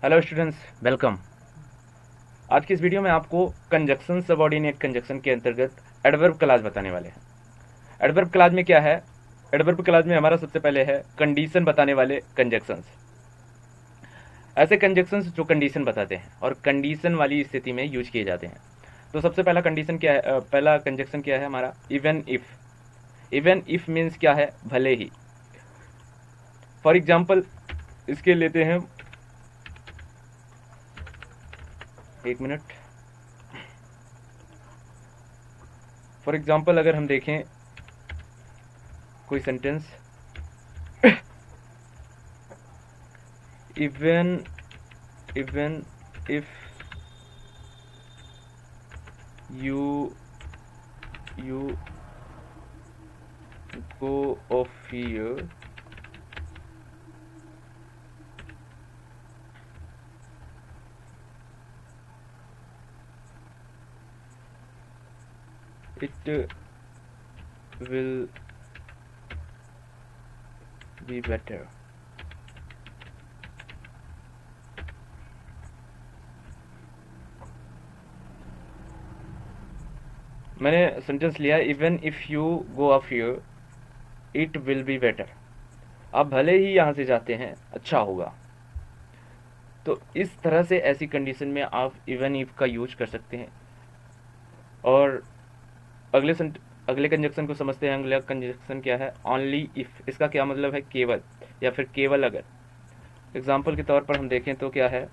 Hello students, welcome. आज की इस वीडियो में आपको कंजक्शन सबऑर्डिनेट कंजक्शन के अंतर्गत एडवर्ब क्लॉज बताने वाले हैं। एडवर्ब क्लॉज में क्या है? एडवर्ब क्लॉज में हमारा सबसे पहले है कंडीशन बताने वाले कंजक्शंस। ऐसे कंजक्शंस जो कंडीशन बताते हैं और कंडीशन वाली स्थिति में यूज किए जाते हैं। तो सबसे पहला कंडीशन क्या है? पहला कंजक्शन क्या है हमारा? Even if. Even if means क्या है? भले ही। फॉर एग्जाम्पल इसके लेते हैं, एक मिनट। फॉर एग्जाम्पल अगर हम देखें कोई sentence, even even if you go off here, it will be better। मैंने सेंटेंस लिया even if you go of here it will be better. आप भले ही यहाँ से जाते हैं, अच्छा होगा। तो इस तरह से ऐसी कंडीशन में आप इवन इफ का यूज कर सकते हैं। और अगले कंजक्शन को समझते हैं। अगला कंजक्शन क्या है? Only if. इसका क्या मतलब है? केवल, या फिर केवल अगर। एग्जाम्पल के तौर पर हम देखें तो क्या है?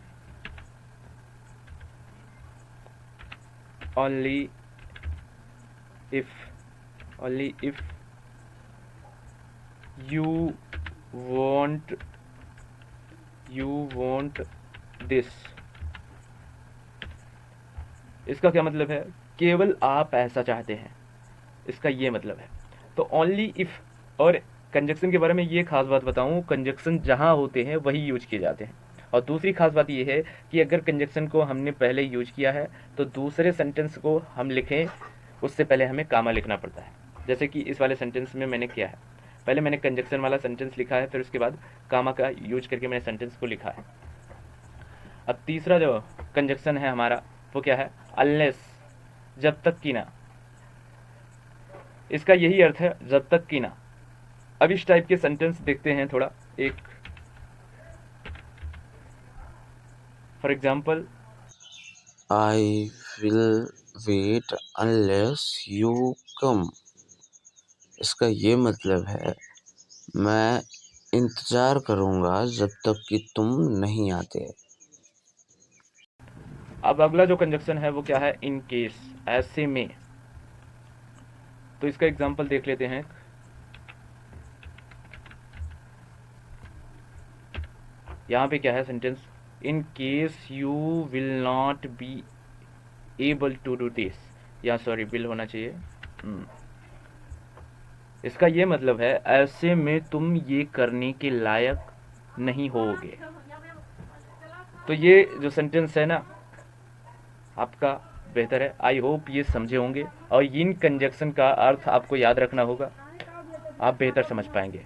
only if only if you want this। इसका क्या मतलब है? केवल आप ऐसा चाहते हैं, इसका ये मतलब है। तो ओनली इफ। और कंजक्शन के बारे में ये खास बात बताऊं, कंजक्शन जहां होते हैं वही यूज किए जाते हैं। और दूसरी खास बात ये है कि अगर कंजक्शन को हमने पहले यूज किया है तो दूसरे सेंटेंस को हम लिखें उससे पहले हमें कामा लिखना पड़ता है। जैसे कि इस वाले सेंटेंस में मैंने किया है, पहले मैंने कंजक्शन वाला सेंटेंस लिखा है, फिर उसके बाद कामा का यूज करके मैंने सेंटेंस को लिखा है। अब तीसरा जो कंजक्शन है हमारा वो क्या है? अनलेस, जब तक कि ना। इसका यही अर्थ है, जब तक कि ना। अब इस टाइप के सेंटेंस देखते हैं थोड़ा। एक for example, I will wait unless you come। इसका ये मतलब है मैं इंतजार करूंगा जब तक कि तुम नहीं आते। अब अगला जो कंजक्शन है वो क्या है? इन केस, ऐसे में। तो इसका एग्जाम्पल देख लेते हैं। यहाँ पे क्या है sentence? In case you will not be able to do this, या सॉरी विल होना चाहिए। इसका ये मतलब है ऐसे में तुम ये करने के लायक नहीं होगे। तो ये जो सेंटेंस है ना आपका, बेहतर है, आई होप ये समझे होंगे। और इन कंजक्शन का अर्थ आपको याद रखना होगा, आप बेहतर समझ पाएंगे।